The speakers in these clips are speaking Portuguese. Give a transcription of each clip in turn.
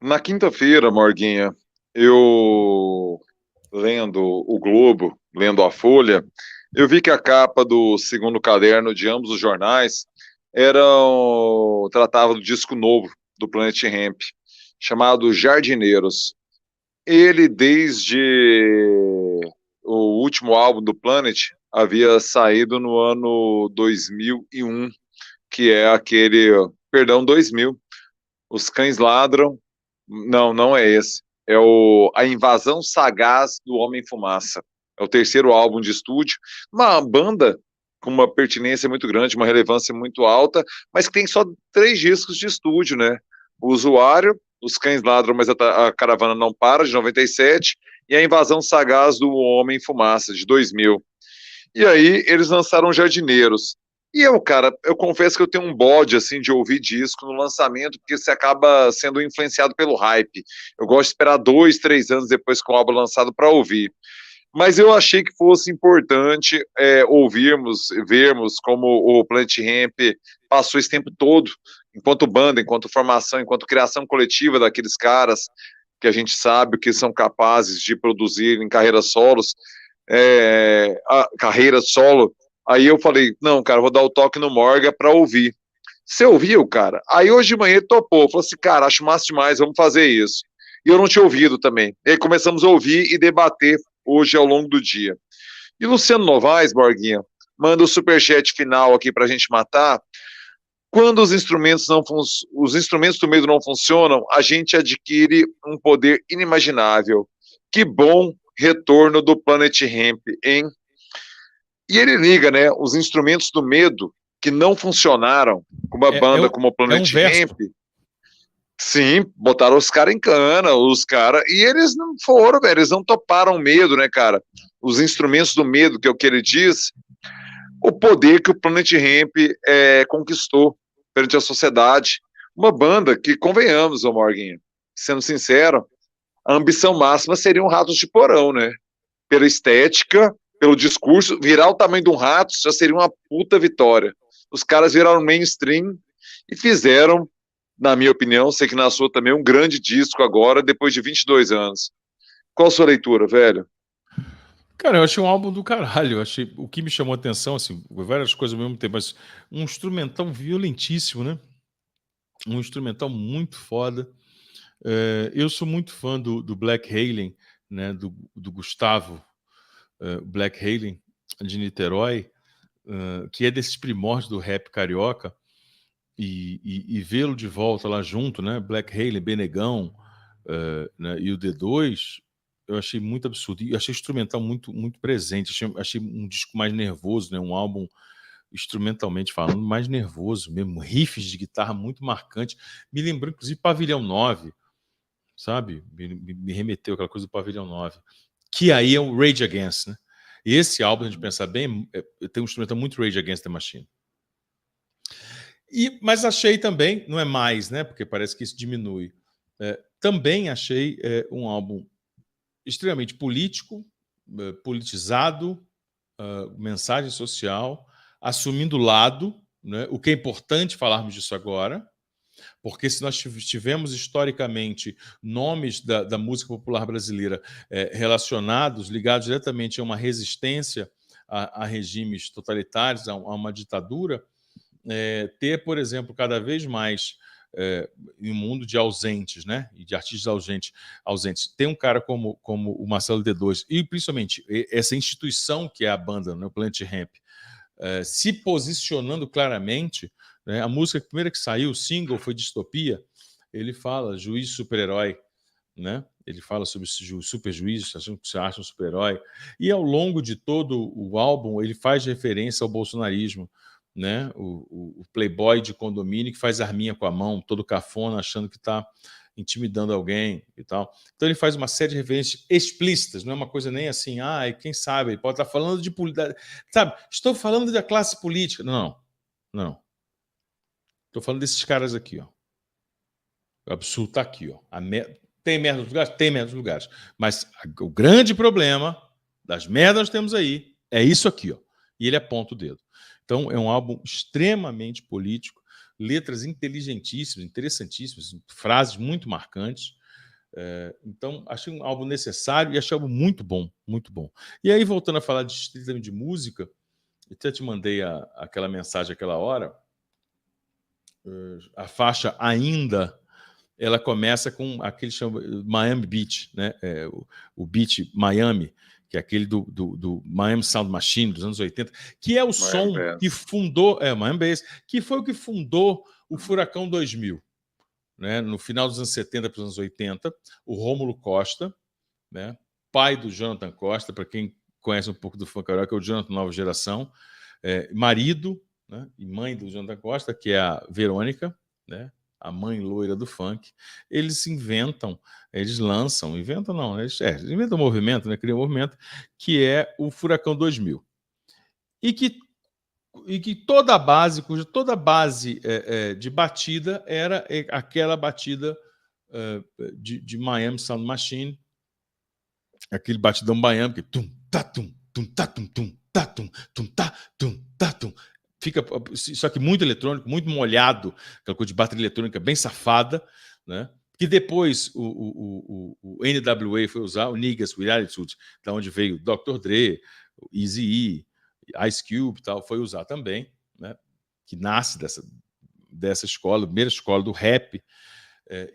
Na quinta-feira, Morguinha, eu lendo o Globo, lendo a Folha, eu vi que a capa do segundo caderno de ambos os jornais tratava do disco novo do Planet Hemp, chamado Jardineiros. Ele, desde o último álbum do Planet, havia saído no ano 2001, que é aquele, perdão, 2000. Os Cães Ladram. Não, não é esse. É A Invasão Sagaz do Homem-Fumaça. É o terceiro álbum de estúdio. Uma banda com uma pertinência muito grande, uma relevância muito alta, mas que tem só 3 discos de estúdio, né? O Usuário, Os Cães Ladram, mas a Caravana Não Para, de 97, e A Invasão Sagaz do Homem-Fumaça, de 2000. E aí eles lançaram Jardineiros. E eu, cara, eu confesso que eu tenho um bode, assim, de ouvir disco no lançamento, porque você acaba sendo influenciado pelo hype. Eu gosto de esperar 2, 3 anos depois que o álbum é lançado para ouvir. Mas eu achei que fosse importante ouvirmos, vermos como o Planet Hemp passou esse tempo todo, enquanto banda, enquanto formação, enquanto criação coletiva daqueles caras que a gente sabe que são capazes de produzir em carreiras solos, a carreira solo. Aí eu falei, não, cara, vou dar o toque no Morga para ouvir. Você ouviu, cara? Aí hoje de manhã ele topou, falou assim, cara, acho massa demais, vamos fazer isso. E eu não tinha ouvido também. E aí começamos a ouvir e debater hoje ao longo do dia. E Luciano Novaes, Borguinha, manda o superchat final aqui pra gente matar. Quando os instrumentos do medo não funcionam, a gente adquire um poder inimaginável. Que bom retorno do Planet Hemp, hein? E ele liga, né, os instrumentos do medo que não funcionaram com uma banda como o É um Planet verso. Hemp. Sim, botaram os caras em cana, os caras. E eles não foram, velho, eles não toparam medo, né, cara? Os instrumentos do medo, que é o que ele diz, o poder que o Planet Hemp conquistou perante a sociedade. Uma banda que, convenhamos, ô Morguinho, sendo sincero, a ambição máxima seria um Ratos de Porão, né? Pela estética, pelo discurso, virar o tamanho de um rato já seria uma puta vitória. Os caras viraram mainstream e fizeram, na minha opinião, sei que na sua também, um grande disco agora, depois de 22 anos. Qual a sua leitura, velho? Cara, eu achei um álbum do caralho. Eu achei, o que me chamou a atenção, assim, várias coisas ao mesmo tempo, mas um instrumental violentíssimo, né? Um instrumental muito foda. Eu sou muito fã do Black Halen, né? Do Gustavo Black Halen, de Niterói, que é desses primórdios do rap carioca, e vê-lo de volta lá junto, né? Black Halen, Benegão, né? E o D2, eu achei muito absurdo. E achei o instrumental muito, muito presente. Achei um disco mais nervoso, né? Um álbum instrumentalmente falando, mais nervoso mesmo. Riffs de guitarra muito marcantes. Me lembrou, inclusive, Pavilhão 9, sabe? Me remeteu aquela coisa do Pavilhão 9. Que aí é o Rage Against, né? E esse álbum, a gente pensar bem, tem um instrumental muito Rage Against the Machine. Mas achei também, não é mais, né? Porque parece que isso diminui. Também achei um álbum extremamente político, politizado, mensagem social, assumindo lado, né? O que é importante falarmos disso agora, porque se nós tivemos historicamente nomes da música popular brasileira relacionados, ligados diretamente a uma resistência a regimes totalitários, a uma ditadura, ter, por exemplo, cada vez mais em um mundo de ausentes, né, e de artistas ausentes, tem um cara como o Marcelo D2 e principalmente essa instituição que é a banda, né, o Planet Hemp, se posicionando claramente, né, a música primeira que saiu, o single foi Distopia, ele fala juiz super-herói, né? Ele fala sobre super juiz, achando que você acha um super-herói. E ao longo de todo o álbum, ele faz referência ao bolsonarismo, né? O playboy de condomínio que faz arminha com a mão, todo cafona, achando que está intimidando alguém e tal. Então ele faz uma série de referências explícitas, não é uma coisa nem assim, quem sabe, ele pode estar falando de política, sabe? Estou falando da classe política. Não, não. Estou falando desses caras aqui, ó. O absurdo está aqui, ó. Tem merda nos lugares? Tem merda nos lugares. Mas o grande problema das merdas que nós temos aí é isso aqui, ó. E ele aponta o dedo. Então, é um álbum extremamente político, letras inteligentíssimas, interessantíssimas, frases muito marcantes. Então, achei um álbum necessário e achei um álbum muito bom, muito bom. E aí, voltando a falar estritamente de música, eu até te mandei aquela mensagem aquela hora, a faixa Ainda, ela começa com aquele chama Miami Beach, né? O beat Miami, que é aquele do Miami Sound Machine dos anos 80, que é o som que fundou, Miami Bass, que foi o que fundou o Furacão 2000, né? No final dos anos 70 para os anos 80, o Rômulo Costa, né? Pai do Jonathan Costa, para quem conhece um pouco do funk carioca, é o Jonathan Nova Geração, marido, né? E mãe do Jonathan Costa, que é a Verônica, né? A mãe loira do funk. Eles inventam, eles lançam, inventam não, eles inventam um movimento, né? Criam um movimento que é o Furacão 2000. E que toda a base de batida era aquela batida de Miami Sound Machine, aquele batidão baiano que tum tá tum tum tá tum tum tá tum tum tá tum tá tum, fica só que muito eletrônico, muito molhado, aquela coisa de bateria eletrônica bem safada, né? Que depois o NWA foi usar, o Niggas with Attitude, da onde veio Dr. Dre, Eazy-E, Ice Cube e tal, foi usar também, né? Que nasce dessa escola, primeira escola do rap.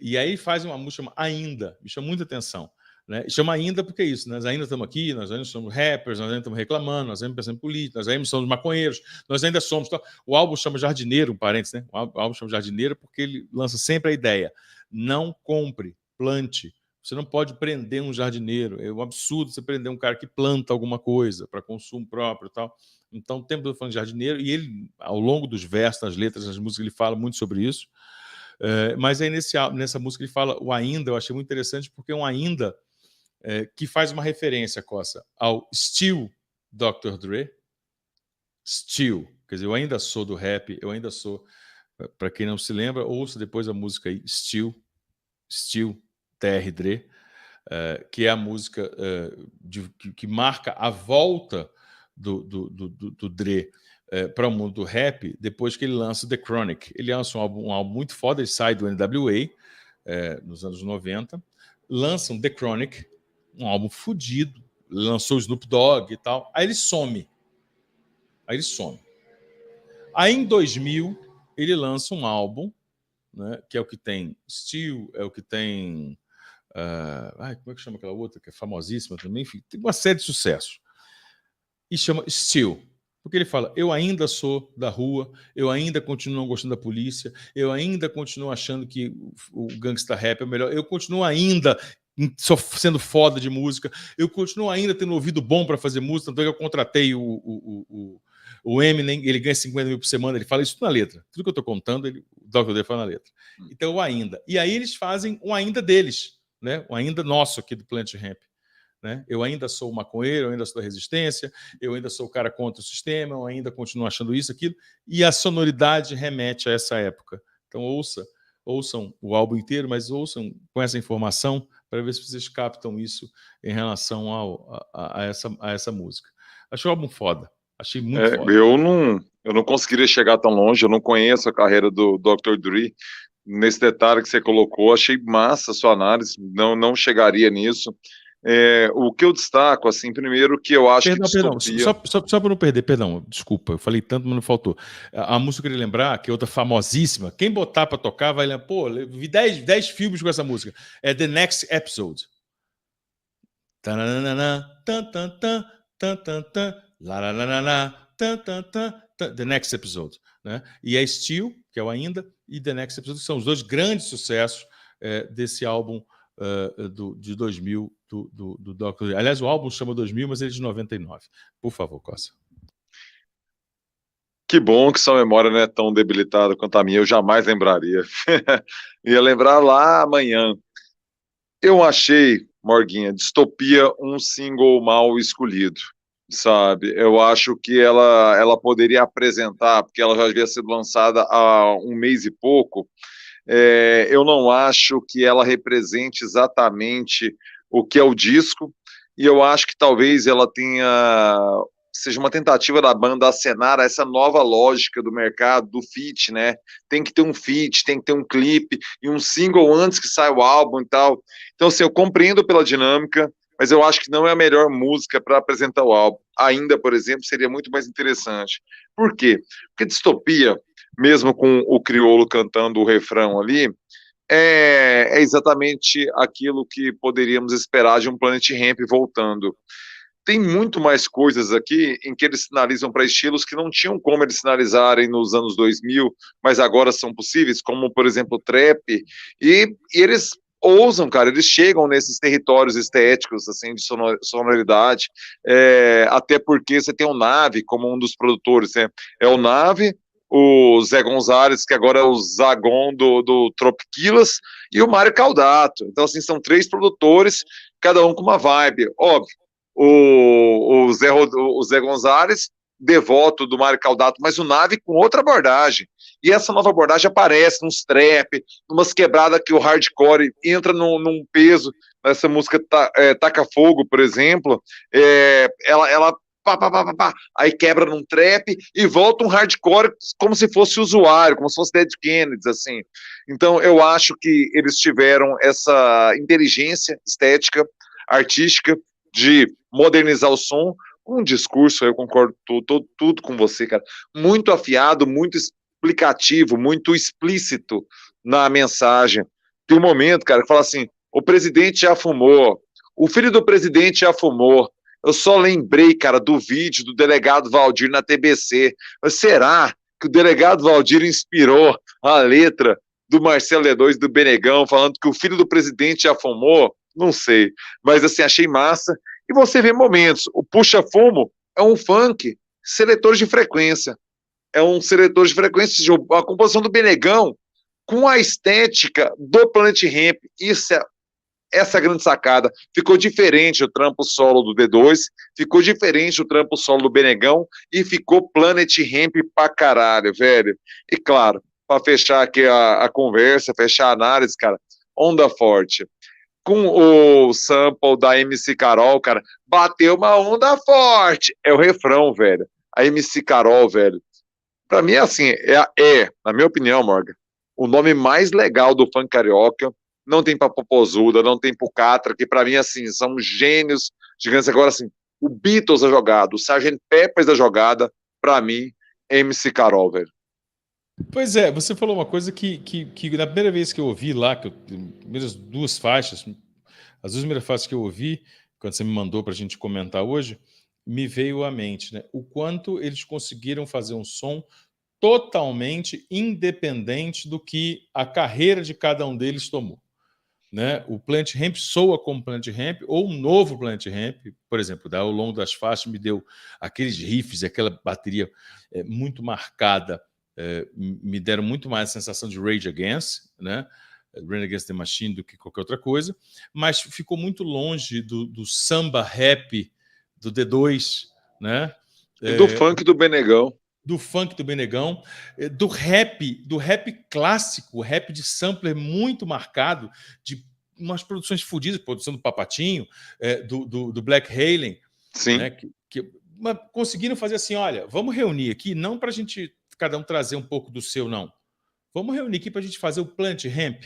E aí faz uma música chama Ainda, me chama muita atenção. Né? E chama Ainda porque é isso, nós ainda estamos aqui, nós ainda somos rappers, nós ainda estamos reclamando, nós ainda pensando em política, nós ainda somos maconheiros, nós ainda somos... O álbum chama Jardineiro, um parênteses, né? O álbum chama Jardineiro porque ele lança sempre a ideia: não compre, plante. Você não pode prender um jardineiro, é um absurdo você prender um cara que planta alguma coisa para consumo próprio e tal. Então, o tempo todo falando de jardineiro, e ele, ao longo dos versos, nas letras, nas músicas, ele fala muito sobre isso. Mas aí nessa música ele fala o Ainda, eu achei muito interessante, porque é um Ainda que faz uma referência, Cossa, ao Still Dr. Dre. Still, quer dizer, eu ainda sou do rap, eu ainda sou, para quem não se lembra, ouça depois a música aí, Still TR Dre, que é a música que marca a volta do Dre para o mundo do rap, depois que ele lança The Chronic. Ele lança um álbum muito foda, ele sai do NWA nos anos 90, lança um The Chronic, um álbum fodido, lançou o Snoop Dogg e tal, aí ele some. Aí em 2000 ele lança um álbum, né, que é o que tem Still, é o que tem como é que chama aquela outra que é famosíssima também, enfim, tem uma série de sucessos, e chama Still, porque ele fala: eu ainda sou da rua, eu ainda continuo não gostando da polícia, eu ainda continuo achando que o gangsta rap é o melhor, eu continuo ainda sendo foda de música, eu continuo ainda tendo ouvido bom para fazer música, tanto é que eu contratei o Eminem, ele ganha 50 mil por semana, ele fala isso na letra, tudo que eu estou contando, o Dr. Dre fala na letra. Então, o Ainda. E aí eles fazem o Ainda deles, né? O Ainda nosso aqui do Planet Ramp. Né? Eu ainda sou maconheiro, eu ainda sou da resistência, eu ainda sou o cara contra o sistema, eu ainda continuo achando isso, aquilo, e a sonoridade remete a essa época. Então ouçam o álbum inteiro, mas ouçam com essa informação para ver se vocês captam isso em relação a essa música. Achei o álbum foda, achei muito foda. Eu não conseguiria chegar tão longe, eu não conheço a carreira do Dr. Dre. Nesse detalhe que você colocou, achei massa a sua análise, não chegaria nisso. O que eu destaco, assim, primeiro que eu acho Perdão, só para não perder, perdão, desculpa, eu falei tanto, mas não faltou. A música que eu queria lembrar, que é outra famosíssima, quem botar para tocar vai lembrar, pô, vi 10 filmes com essa música, é The Next Episode. The Next Episode, né? E é Still, que é o Ainda, e The Next Episode, que são os dois grandes sucessos desse álbum de 2000 do Dr. Dre. Aliás, o álbum chama 2000, mas ele é de 99. Por favor, Cossa. Que bom que sua memória não é tão debilitada quanto a minha, eu jamais lembraria. Ia lembrar lá amanhã. Eu achei, Morguinha, Distopia um single mal escolhido, sabe? Eu acho que ela poderia apresentar, porque ela já havia sido lançada há um mês e pouco. Eu não acho que ela represente exatamente o que é o disco, e eu acho que talvez ela tenha seja uma tentativa da banda acenar essa nova lógica do mercado, do feat, né? Tem que ter um feat, tem que ter um clipe e um single antes que saia o álbum e tal. Então, assim, eu compreendo pela dinâmica, mas eu acho que não é a melhor música para apresentar o álbum. Ainda, por exemplo, seria muito mais interessante. Por quê? Porque Distopia, mesmo com o Criolo cantando o refrão ali, é exatamente aquilo que poderíamos esperar de um Planet Hemp voltando. Tem muito mais coisas aqui em que eles sinalizam para estilos que não tinham como eles sinalizarem nos anos 2000, mas agora são possíveis, como, por exemplo, o trap, e eles ousam, cara, eles chegam nesses territórios estéticos, assim, de sonoridade, até porque você tem o Nave como um dos produtores, né? É o Nave, o Zé Gonzalez, que agora é o Zagon do Tropiquilas, e o Mário Caldato. Então, assim, são 3 produtores, cada um com uma vibe. Óbvio, o Zé Gonzalez, devoto do Mário Caldato, mas o Nave com outra abordagem. E essa nova abordagem aparece nos trap, numas quebradas que o hardcore entra num peso. Essa música Taca Fogo, por exemplo, ela pá, pá, pá, pá, pá, aí quebra num trap e volta um hardcore como se fosse usuário, como se fosse Dead Kennedys, assim. Então eu acho que eles tiveram essa inteligência estética, artística, de modernizar o som com um discurso, eu concordo tudo com você, cara, muito afiado, muito explicativo, muito explícito na mensagem. Tem um momento, cara, que fala assim, o presidente já fumou, o filho do presidente já fumou. Eu só lembrei, cara, do vídeo do delegado Valdir na TBC. Mas será que o delegado Valdir inspirou a letra do Marcelo D2 do Benegão, falando que o filho do presidente já fumou? Não sei. Mas, assim, achei massa. E você vê momentos. O Puxa Fumo é um funk seletor de frequência. É um seletor de frequência, a composição do Benegão com a estética do Planet Hemp. Essa é a grande sacada. Ficou diferente o trampo solo do D2, ficou diferente o trampo solo do Benegão e ficou Planet Hemp pra caralho, velho. E claro, para fechar aqui a conversa, fechar a análise, cara, Onda Forte. Com o sample da MC Carol, cara, bateu uma onda forte. É o refrão, velho. A MC Carol, velho. Pra mim, assim, na minha opinião, Morgan, o nome mais legal do funk carioca. Não tem pra Popozuda, não tem pro Catra, que pra mim, assim, são gênios gigantes. Agora, assim, o Beatles da jogada, o Sgt. Peppers da jogada, pra mim, MC Carol, velho. Pois é, você falou uma coisa que na primeira vez que eu ouvi lá, primeiras 2 faixas, as 2 primeiras faixas que eu ouvi, quando você me mandou para a gente comentar hoje, me veio à mente, né? O quanto eles conseguiram fazer um som totalmente independente do que a carreira de cada um deles tomou. Né? O Planet Hemp soa como Planet Hemp, ou um novo Planet Hemp, por exemplo, ao longo das faixas me deu aqueles riffs, aquela bateria muito marcada, me deram muito mais a sensação de Rage Against, né? Rage Against the Machine do que qualquer outra coisa, mas ficou muito longe do samba rap do D2, né? E do funk do Benegão. Do funk do Benegão, do rap clássico, rap de sampler muito marcado, de umas produções fodidas, produção do Papatinho, do Black Halen. Sim. Né, mas conseguiram fazer assim, olha, vamos reunir aqui, não para a gente, cada um trazer um pouco do seu, não. Vamos reunir aqui para a gente fazer o Planet Hemp.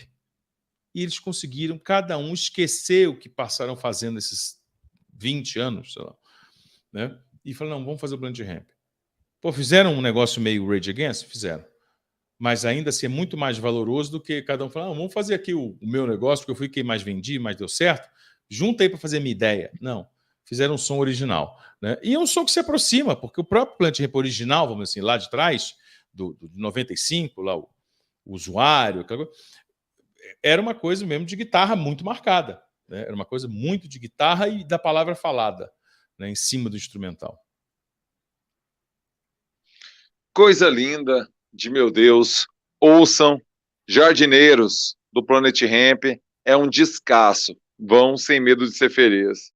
E eles conseguiram, cada um, esquecer o que passaram fazendo esses 20 anos, sei lá, né? E falaram, não, vamos fazer o Planet Hemp. Pô, fizeram um negócio meio Rage Against? Fizeram. Mas ainda assim é muito mais valoroso do que cada um falar, vamos fazer aqui o meu negócio, porque eu fui quem mais vendi, mais deu certo. Junta aí para fazer a minha ideia. Não. Fizeram um som original. Né? E é um som que se aproxima, porque o próprio Planet Hemp original, vamos dizer assim, lá de trás, do 95, lá o usuário, era uma coisa mesmo de guitarra muito marcada. Né? Era uma coisa muito de guitarra e da palavra falada, né, em cima do instrumental. Coisa linda, de meu Deus. Ouçam, Jardineiros, do Planet Hemp, é um descasso. Vão sem medo de ser feliz.